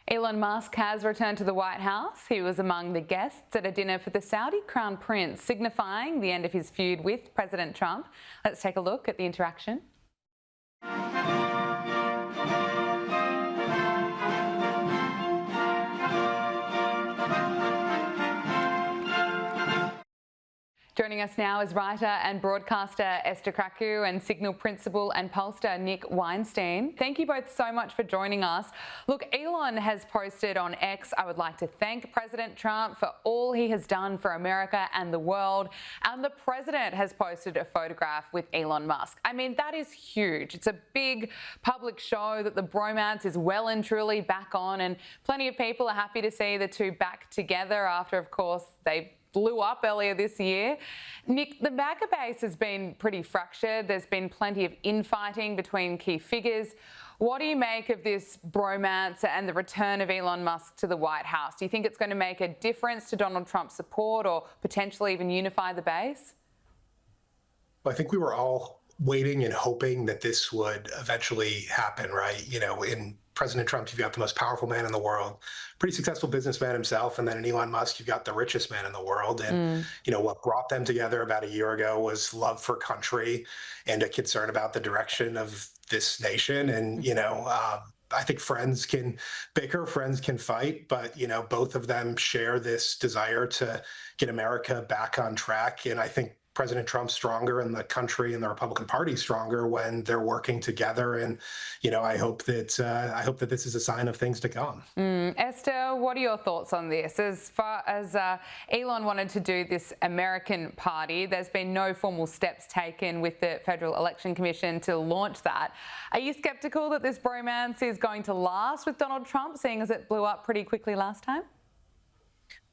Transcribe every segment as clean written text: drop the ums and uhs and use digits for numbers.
Elon Musk has returned to the White House. He was among the guests at a dinner for the Saudi Crown Prince, signifying the end of his feud with President Trump. Let's take a look at the interaction. Joining us now is writer and broadcaster Esther Krakue and Signal principal and pollster Nick Weinstein. Thank you both so much for joining us. Look, Elon has posted on X, "I would like to thank President Trump for all he has done for America and the world." And the president has posted a photograph with Elon Musk. I mean, that is huge. It's a big public show that the bromance is well and truly back on, and plenty of people are happy to see the two back together after, of course, they blew up earlier this year. Nick, the MAGA base has been pretty fractured. There's been plenty of infighting between key figures. What do you make of this bromance and the return of Elon Musk to the White House? Do you think it's going to make a difference to Donald Trump's support or potentially even unify the base? Well, I think we were all waiting and hoping that this would eventually happen, right? In President Trump, you've got the most powerful man in the world, pretty successful businessman himself. And then in Elon Musk, you've got the richest man in the world. And, what brought them together about a year ago was love for country and a concern about the direction of this nation. And, I think friends can bicker, friends can fight, but, both of them share this desire to get America back on track. And I think President Trump's stronger and the country and the Republican Party stronger when they're working together. And, I hope that this is a sign of things to come. Esther, what are your thoughts on this? As far as Elon wanted to do this American party, there's been no formal steps taken with the Federal Election Commission to launch that. Are you skeptical that this bromance is going to last with Donald Trump, seeing as it blew up pretty quickly last time?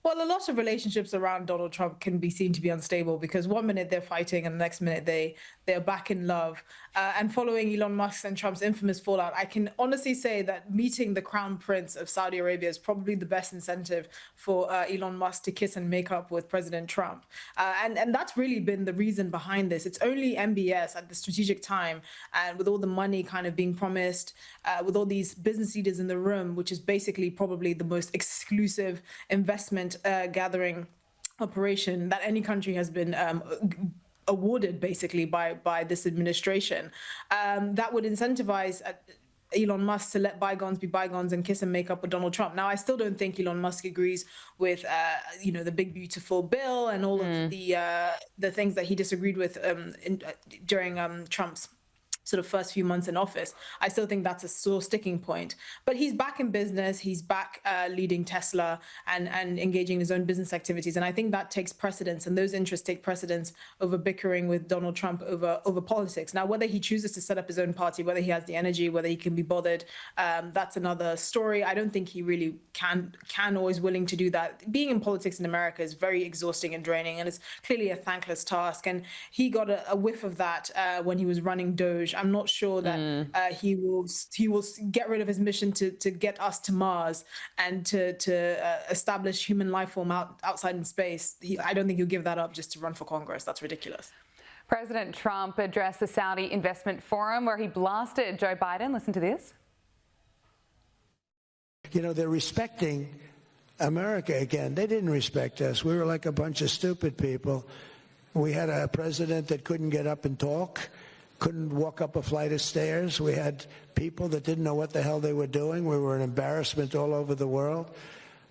Well, a lot of relationships around Donald Trump can be seen to be unstable because one minute they're fighting and the next minute they're back in love. And following Elon Musk and Trump's infamous fallout, I can honestly say that meeting the Crown Prince of Saudi Arabia is probably the best incentive for Elon Musk to kiss and make up with President Trump. And that's really been the reason behind this. It's only MBS at the strategic time, and with all the money kind of being promised, with all these business leaders in the room, which is basically probably the most exclusive investment gathering operation that any country has been awarded basically by this administration, that would incentivize Elon Musk to let bygones be bygones and kiss and make up with Donald Trump. Now, I still don't think Elon Musk agrees with, the big beautiful bill and all of the things that he disagreed with during Trump's sort of first few months in office. I still think that's a sore sticking point. But he's back in business. He's back leading Tesla and engaging in his own business activities. And I think that takes precedence, and those interests take precedence over bickering with Donald Trump over politics. Now, whether he chooses to set up his own party, whether he has the energy, whether he can be bothered, that's another story. I don't think he really can or is willing to do that. Being in politics in America is very exhausting and draining, and it's clearly a thankless task. And he got a whiff of that when he was running Doge. I'm not sure that he will get rid of his mission to get us to Mars and to establish human life form outside in space. I don't think he'll give that up just to run for Congress. That's ridiculous. President Trump addressed the Saudi Investment Forum where he blasted Joe Biden. Listen to this. They're respecting America again. They didn't respect us. We were like a bunch of stupid people. We had a president that couldn't get up and talk, couldn't walk up a flight of stairs. We had people that didn't know what the hell they were doing. We were an embarrassment all over the world.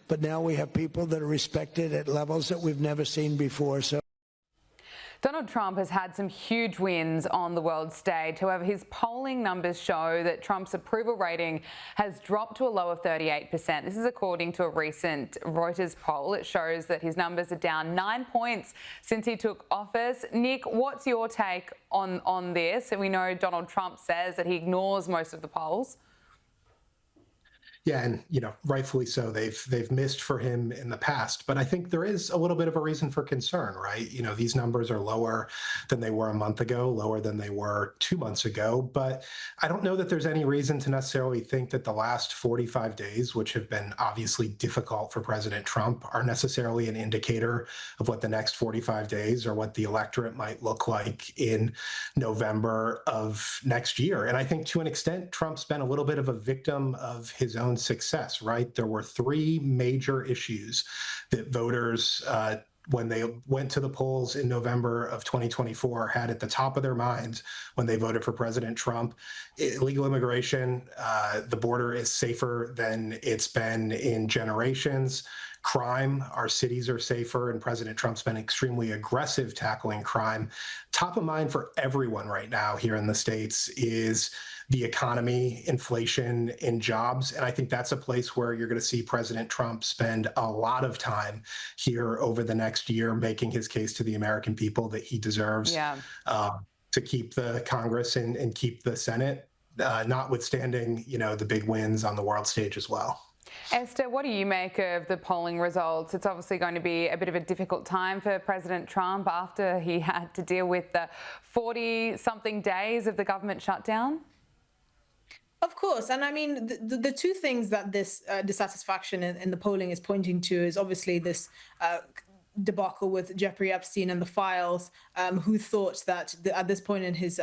But now we have people that are respected at levels that we've never seen before. So Donald Trump has had some huge wins on the world stage. However, his polling numbers show that Trump's approval rating has dropped to a low of 38%. This is according to a recent Reuters poll. It shows that his numbers are down 9 points since he took office. Nick, what's your take on this? And we know Donald Trump says that he ignores most of the polls. Yeah, and rightfully so. They've missed for him in the past, but I think there is a little bit of a reason for concern, right? These numbers are lower than they were a month ago, lower than they were 2 months ago. But I don't know that there's any reason to necessarily think that the last 45 days, which have been obviously difficult for President Trump, are necessarily an indicator of what the next 45 days or what the electorate might look like in November of next year. And I think to an extent, Trump's been a little bit of a victim of his own own success, right? There were three major issues that voters, when they went to the polls in November of 2024, had at the top of their minds when they voted for President Trump. Illegal immigration, the border is safer than it's been in generations. Crime, our cities are safer, and President Trump's been extremely aggressive tackling crime. Top of mind for everyone right now here in the States is the economy, inflation, and jobs. And I think that's a place where you're going to see President Trump spend a lot of time here over the next year making his case to the American people that he deserves to keep the Congress and keep the Senate, notwithstanding, the big wins on the world stage as well. Esther, what do you make of the polling results? It's obviously going to be a bit of a difficult time for President Trump after he had to deal with the 40-something days of the government shutdown. Of course. And I mean, the two things that this dissatisfaction in the polling is pointing to is obviously this debacle with Jeffrey Epstein and the files, who thought that at this point in his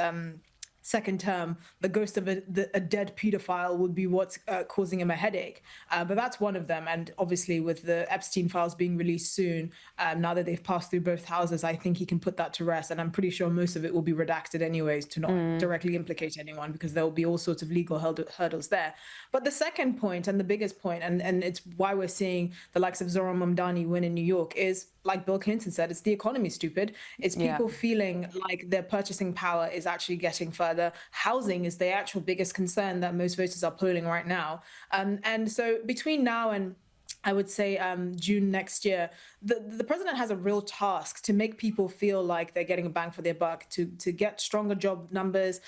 second term, the ghost of a dead pedophile would be what's causing him a headache. But that's one of them. And obviously with the Epstein files being released soon, now that they've passed through both houses, I think he can put that to rest. And I'm pretty sure most of it will be redacted anyways to not directly implicate anyone, because there will be all sorts of legal hurdles there. But the second point, and the biggest point, and it's why we're seeing the likes of Zohran Mamdani win in New York, is, like Bill Clinton said, it's the economy, stupid. It's people feeling like their purchasing power is actually getting further. Housing is the actual biggest concern that most voters are polling right now. And so between now and, I would say, June next year, the president has a real task to make people feel like they're getting a bang for their buck, to get stronger job numbers.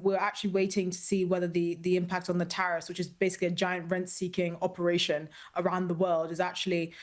We're actually waiting to see whether the impact on the tariffs, which is basically a giant rent-seeking operation around the world, is actually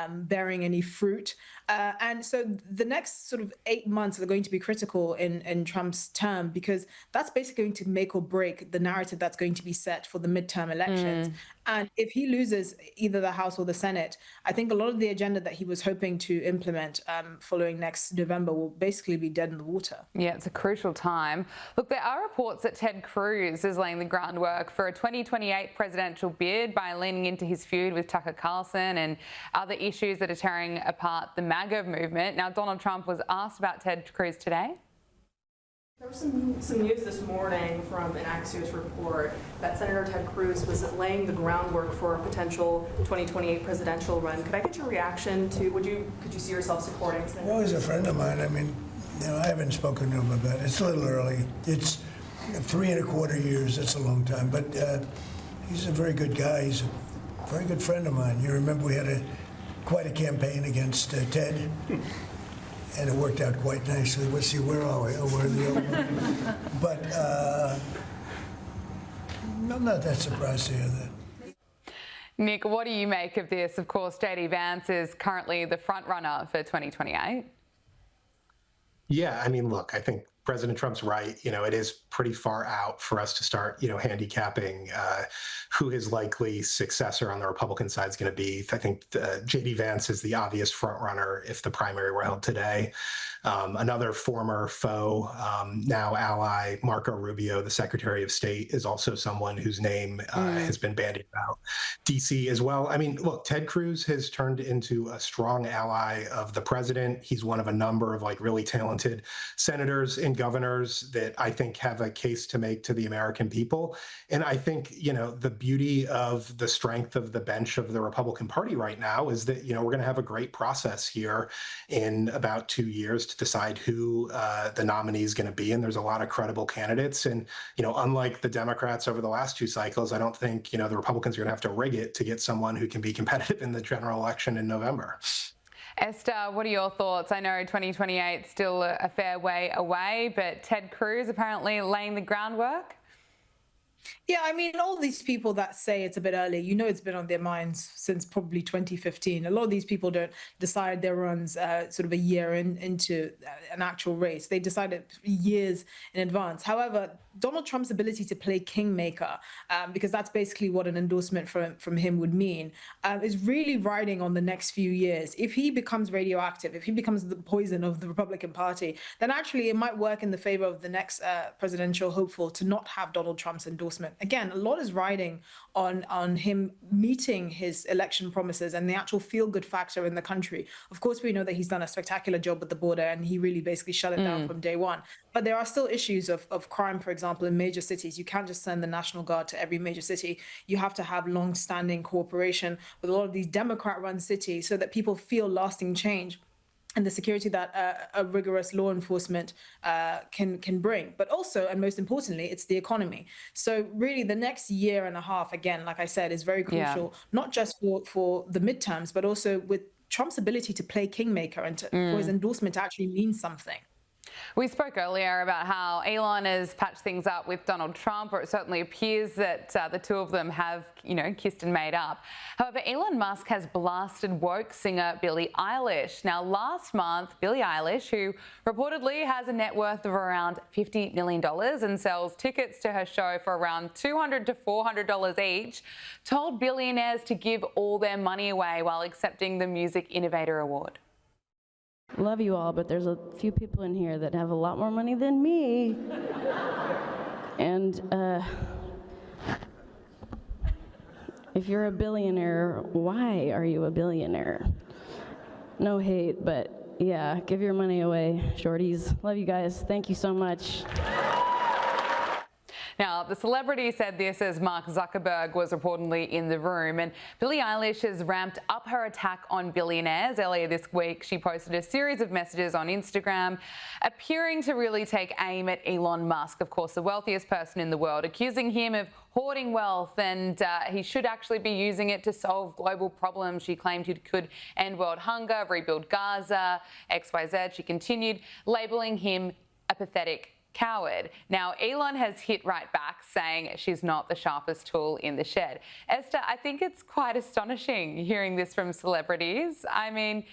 bearing any fruit. And so the next sort of 8 months are going to be critical in Trump's term, because that's basically going to make or break the narrative that's going to be set for the midterm elections. And if he loses either the House or the Senate, I think a lot of the agenda that he was hoping to implement following next November will basically be dead in the water. Yeah, it's a crucial time. Look, there are reports that Ted Cruz is laying the groundwork for a 2028 presidential bid by leaning into his feud with Tucker Carlson and other issues that are tearing apart the MAGA movement. Now, Donald Trump was asked about Ted Cruz today. There was some news this morning from an Axios report that Senator Ted Cruz was laying the groundwork for a potential 2028 presidential run. Could I get your reaction to, could you see yourself supporting Senator? Well, he's a friend of mine. I mean, I haven't spoken to him about it. It's a little early. It's 3¼ years. That's a long time. But he's a very good guy. He's a very good friend of mine. You remember we had quite a campaign against Ted. And it worked out quite nicely. Let's see, where are we? Oh, we're in the other one. But I'm not that surprised to hear that. Nick, what do you make of this? Of course, JD Vance is currently the front runner for 2028. Yeah, I mean, look, I think President Trump's right. It is pretty far out for us to start, handicapping who his likely successor on the Republican side is going to be. I think JD Vance is the obvious front runner if the primary were held today. Another former foe, now ally, Marco Rubio, the Secretary of State, is also someone whose name has been bandied about. DC as well. I mean, look, Ted Cruz has turned into a strong ally of the president. He's one of a number of really talented senators and governors that I think have a case to make to the American people. And I think, the beauty of the strength of the bench of the Republican Party right now is that, we're going to have a great process here in about 2 years to decide who the nominee is going to be. And there's a lot of credible candidates. And, unlike the Democrats over the last 2 cycles, I don't think, the Republicans are going to have to rig it to get someone who can be competitive in the general election in November. Esther, what are your thoughts? I know 2028 is still a fair way away, but Ted Cruz apparently laying the groundwork. Yeah, I mean, all these people that say it's a bit early, it's been on their minds since probably 2015. A lot of these people don't decide their runs sort of a year into an actual race. They decide it years in advance. However, Donald Trump's ability to play kingmaker, because that's basically what an endorsement from him would mean, is really riding on the next few years. If he becomes radioactive, if he becomes the poison of the Republican Party, then actually it might work in the favor of the next presidential hopeful to not have Donald Trump's endorsement. Again, a lot is riding on him meeting his election promises and the actual feel-good factor in the country. Of course, we know that he's done a spectacular job with the border and he really basically shut it down from day one. But there are still issues of crime, for example, in major cities. You can't just send the National Guard to every major city. You have to have long-standing cooperation with a lot of these Democrat-run cities so that people feel lasting change and the security that a rigorous law enforcement can bring. But also, and most importantly, it's the economy. So really the next year and a half, again, like I said, is very crucial, not just for the midterms, but also with Trump's ability to play kingmaker and for his endorsement to actually mean something. We spoke earlier about how Elon has patched things up with Donald Trump, or it certainly appears that the two of them have, kissed and made up. However, Elon Musk has blasted woke singer Billie Eilish. Now, last month, Billie Eilish, who reportedly has a net worth of around $50 million and sells tickets to her show for around $200 to $400 each, told billionaires to give all their money away while accepting the Music Innovator Award. Love you all, but there's a few people in here that have a lot more money than me. And if you're a billionaire, why are you a billionaire? No hate, but yeah, give your money away, shorties. Love you guys. Thank you so much. Now, the celebrity said this as Mark Zuckerberg was reportedly in the room, and Billie Eilish has ramped up her attack on billionaires. Earlier this week, she posted a series of messages on Instagram appearing to really take aim at Elon Musk, of course, the wealthiest person in the world, accusing him of hoarding wealth and he should actually be using it to solve global problems. She claimed he could end world hunger, rebuild Gaza, XYZ. She continued, labeling him a pathetic coward. Now, Elon has hit right back, saying she's not the sharpest tool in the shed. Esther, I think it's quite astonishing hearing this from celebrities. I mean,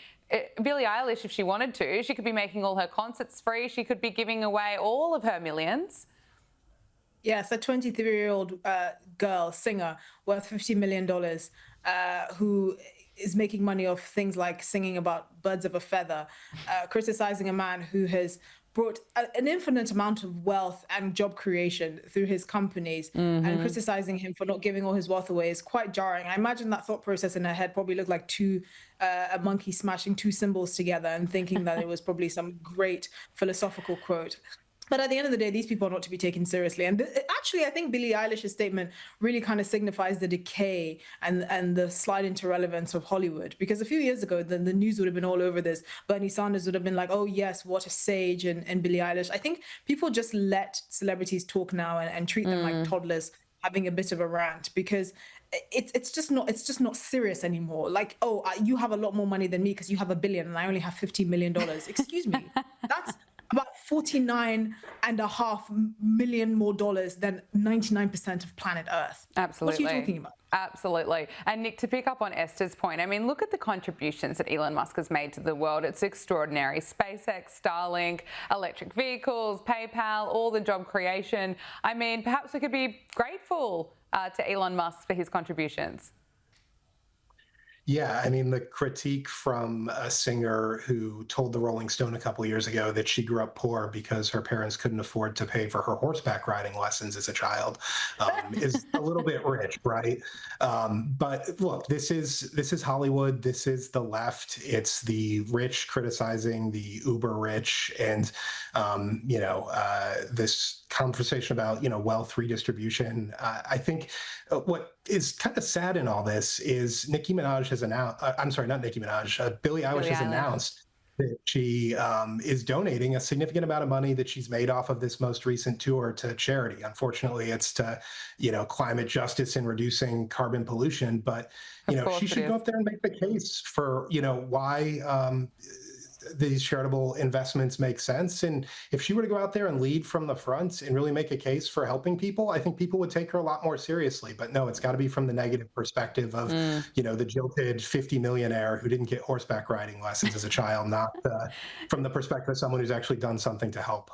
Billie Eilish, if she wanted to, she could be making all her concerts free. She could be giving away all of her millions. Yes, a 23-year-old girl, singer, worth $50 million, who is making money off things like singing about birds of a feather, criticizing a man who has brought an infinite amount of wealth and job creation through his companies, and criticizing him for not giving all his wealth away is quite jarring. I imagine that thought process in her head probably looked like a monkey smashing two cymbals together and thinking that it was probably some great philosophical quote. But at the end of the day, these people are not to be taken seriously. And actually, I think Billie Eilish's statement really kind of signifies the decay and the slide into relevance of Hollywood. Because a few years ago, the news would have been all over this. Bernie Sanders would have been like, oh, yes, what a sage, and Billie Eilish. I think people just let celebrities talk now and treat them like toddlers having a bit of a rant, because it's just not serious anymore. Like, oh, you have a lot more money than me because you have $1 billion and I only have $50 million. Excuse me. That's about $49.5 million more dollars than 99% of planet Earth. Absolutely. What are you talking about? Absolutely. And Nick, to pick up on Esther's point, I mean, look at the contributions that Elon Musk has made to the world. It's extraordinary. SpaceX, Starlink, electric vehicles, PayPal, all the job creation. I mean, perhaps we could be grateful to Elon Musk for his contributions. Yeah, I mean, the critique from a singer who told the Rolling Stone a couple of years ago that she grew up poor because her parents couldn't afford to pay for her horseback riding lessons as a child is a little bit rich, right? But look, this is Hollywood. This is the left. It's the rich criticizing the uber rich, and this conversation about wealth redistribution. I think what is kind of sad in all this is Nicki Minaj has announced. I'm sorry, not Nicki Minaj. Billie Eilish has announced that she is donating a significant amount of money that she's made off of this most recent tour to charity. Unfortunately, it's to climate justice and reducing carbon pollution. But she should go up there and make the case for why these charitable investments make sense. And if she were to go out there and lead from the front and really make a case for helping people, I think people would take her a lot more seriously. But no, it's got to be from the negative perspective of, the jilted 50 millionaire who didn't get horseback riding lessons as a child, not from the perspective of someone who's actually done something to help.